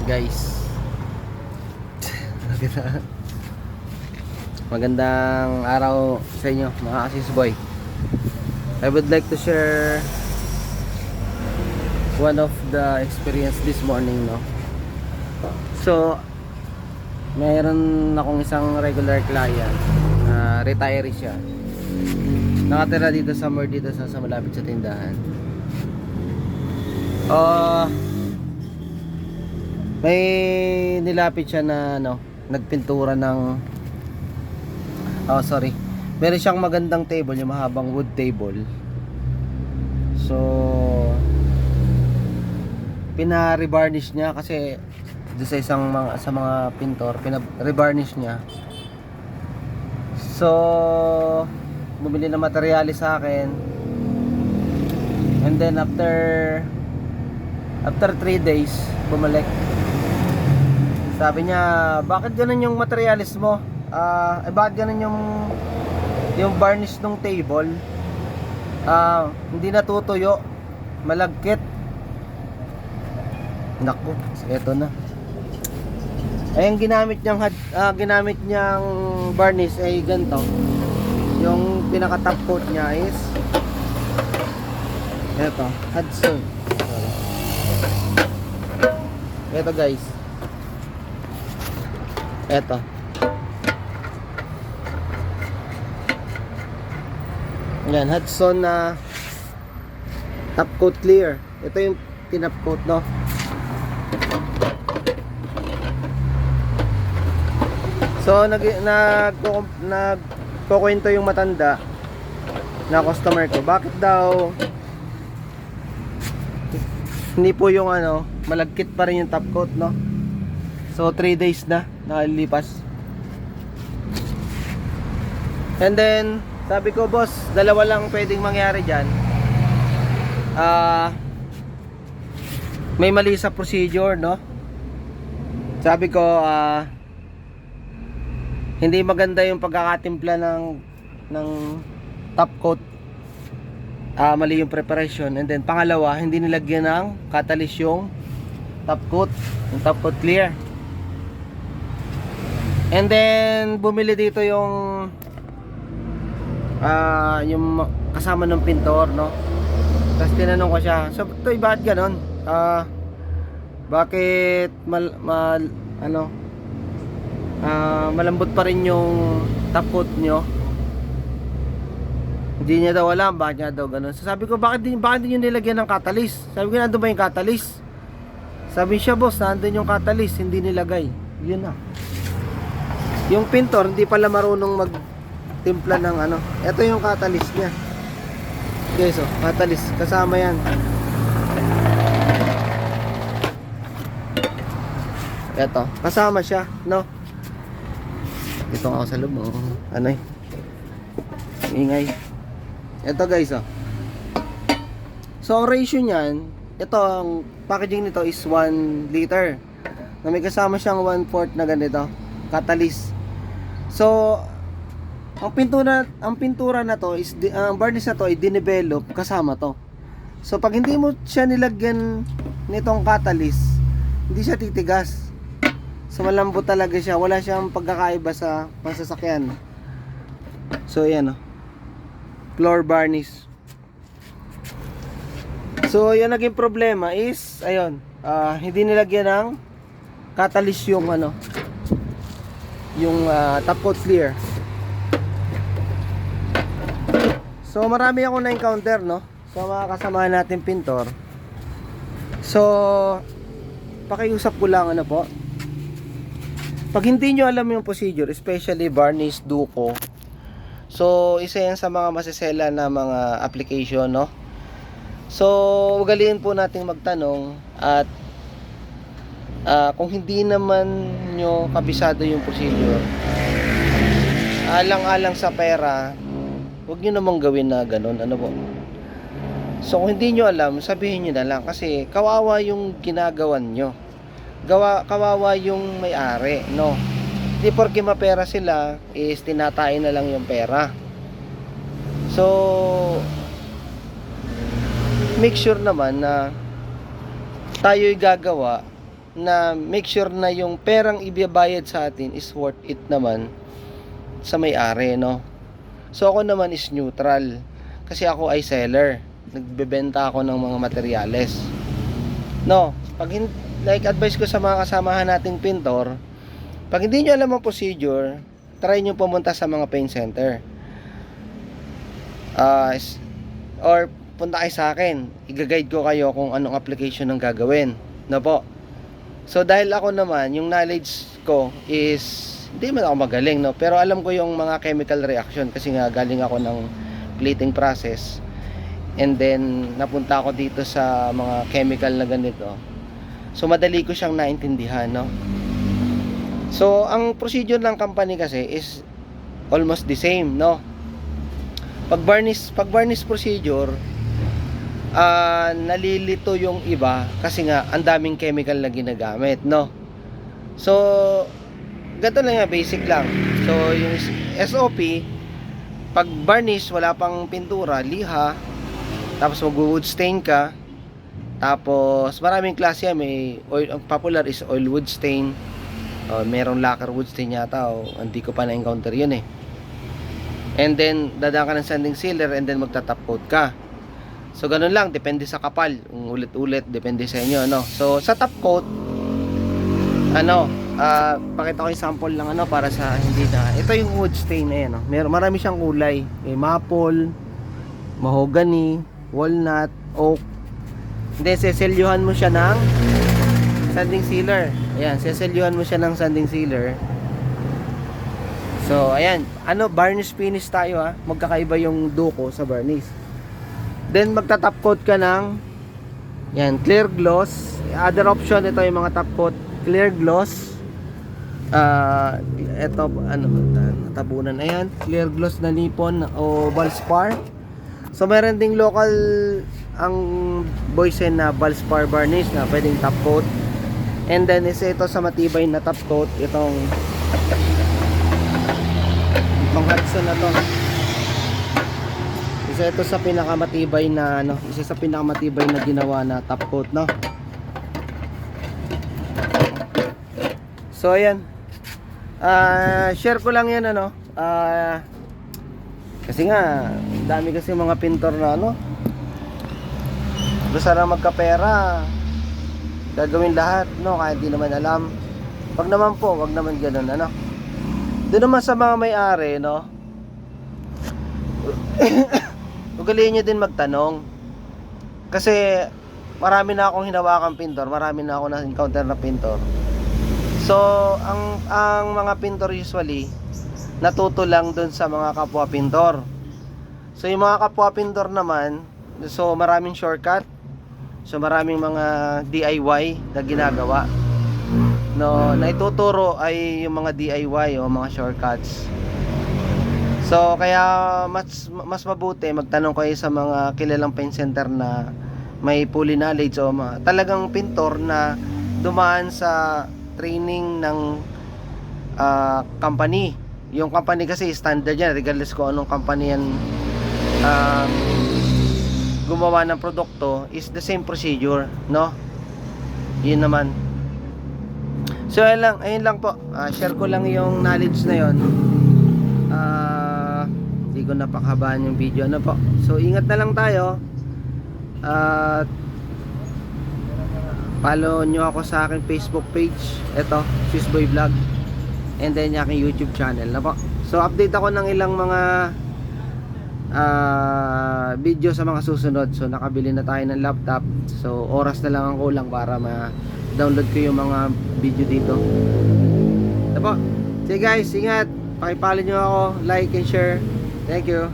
Guys, magandang araw sa inyo mga Asis Boy. I would like to share one of the experience this morning, no. So mayroon akong isang regular client, retiree siya, nakatira dito somewhere dito sa malapit sa tindahan. May nilapit siya na nagpintura ng meron siyang magandang table, yung mahabang wood table. So pina-revarnish niya kasi doon sa mga pintor, pina-revarnish niya. So bumili ng materyales sa akin, and then after 3 days bumalik. Sabi niya, bakit ganun yung materialis mo? Bakit ganun yung varnish ng table? Hindi natutuyo, malagkit. Naku, eto na. Ay, ang ginamit niyang varnish ay ganito. Yung pinaka top coat niya is eto, Hudson. Eto guys. Eto. Yan, Hudson na top coat clear. Ito yung tinop coat, no. So nagkukwento yung matanda na customer ko, bakit daw hindi po yung malagkit pa rin yung top coat, no. So 3 days na nakalipas. And then sabi ko, boss, dalawa lang pwedeng mangyari dyan. May mali sa procedure, no. Sabi ko, hindi maganda yung pagkakatimpla ng top coat. Mali yung preparation. And then pangalawa, hindi nilagyan ng catalyst yung top coat clear. And then bumili dito yung kasama ng pintor, no. Tapos tinanong ko siya, so ito, bakit ganon? Bakit malambot pa rin yung top coat nyo? Hindi niya daw alam bakit niya daw ganon. So sabi ko, bakit din nyo nilagyan ng catalyst? Sabi ko, nandun ba yung catalyst? Sabi siya, boss, nandun yung catalyst, hindi nilagay. Yun na. Yung pintor hindi pala marunong magtimpla ng ito yung catalyst niya. Okay, so catalyst kasama yan. Ito, kasama siya, no. Dito ako sa loob, ingay. Ito guys, so ang ratio niyan, ito, ang packaging nito is 1 liter na may kasama siyang 1/4 na ganito catalyst. So ang pintura na to is ang varnish na to ay dinevelop kasama to. So pag hindi mo siya nilagyan nitong catalyst, hindi siya titigas. So malambot talaga siya, wala siyang pagkakaiba sa pangsasakyan. So ayan, floor varnish. So yung naging problema is ayun, hindi nilagyan ng catalyst yung top coat clear. So marami akong na-encounter, no, sa mga kasama natin pintor. So pakiusap ko lang po, pag hindi nyo alam yung procedure, especially varnish, duko, so isa yan sa mga masisela na mga application, no. So ugaliin po nating magtanong, at kung hindi naman nyo kabisado yung procedure, alang-alang sa pera, huwag nyo namang gawin na ganun, po. So kung hindi nyo alam, sabihin nyo na lang, kasi kawawa yung ginagawan nyo, kawawa yung may-ari, no. Di porke mapera sila is tinatain na lang yung pera. So make sure naman na tayo'y gagawa na make sure na yung perang ibibayad sa atin is worth it naman sa may-ari, no? So ako naman is neutral kasi ako ay seller, nagbebenta ako ng mga materyales, no? Like advice ko sa mga kasamahan nating pintor, pag hindi nyo alam ang procedure, try nyo pumunta sa mga paint center, or punta kayo sa akin, i-guide ko kayo kung anong application ang gagawin, no po? So dahil ako naman, yung knowledge ko is hindi man ako magaling, no, pero alam ko yung mga chemical reaction kasi nga galing ako ng plating process, and then napunta ako dito sa mga chemical na ganito, so madali ko siyang naintindihan, no. So ang procedure ng company kasi is almost the same, no. Pag varnish procedure, nalilito yung iba kasi nga ang daming chemical na ginagamit, no. So ganito lang nga, basic lang. So yung SOP, pag varnish, wala pang pintura, liha, tapos mag-wood stain ka, tapos maraming klase yan. May oil, ang popular is oil wood stain, merong lacquer wood stain yata, hindi ko pa na-encounter yun eh. And then dadaan ka ng sanding sealer, and then magta-top coat ka. So ganun lang, depende sa kapal, ulit-ulit, depende sa inyo, no. So sa top coat, pakita ko yung sample lang para sa hindi na. Ito yung wood stain na yan, no. Marami siyang kulay. May maple, mahogany, walnut, oak. Then seselyuhan mo siya ng sanding sealer. Ayan, seselyuhan mo siya ng sanding sealer. So ayan, varnish finish tayo ha. Magkakaiba yung duko sa varnish. Then magta-top coat ka ng clear gloss. Other option, ito yung mga top coat, clear gloss. Ito natabunan, ayan, clear gloss na Nippon o Valspar. So meron ding local ang Boysen na Valspar varnish na pwedeng top coat. And then ito sa matibay na top coat, itong Hudson na to. Isa sa pinakamatibay na ginawa na top coat, no. So ayan, share ko lang yan, kasi nga dami kasi mga pintor na gusto lang magkapera, gagawin lahat, no, kahit di naman alam. Wag naman po, wag naman ganun, doon naman sa mga may-ari, no. Ugaliin nyo din magtanong, kasi marami na akong hinawakang pintor, marami na ako na encounter na pintor. So ang mga pintor usually natuto lang dun sa mga kapwa pintor. So yung mga kapwa pintor naman, so maraming shortcut, so maraming mga DIY na ginagawa, no, na ituturo ay yung mga DIY o mga shortcuts. So kaya mas mabuti magtanong kayo sa mga kilalang paint center na may fully knowledge o talagang pintor na dumaan sa training ng company. Yung company kasi standard yan, regardless kung anong company yan gumawa ng produkto, is the same procedure, no. Yun naman. So ayun lang po, share ko lang yung knowledge na yon. Hindi ko napakhabaan yung video, po. So ingat na lang tayo, at follow nyo ako sa aking Facebook page, ito, Swissboy Vlog, and then yung aking YouTube channel, po. So update ako ng ilang mga video sa mga susunod. So nakabili na tayo ng laptop, so oras na lang ang kulang para ma-download ko yung mga video dito, po. Sige guys, ingat, pakipollow nyo ako, like and share. Thank you.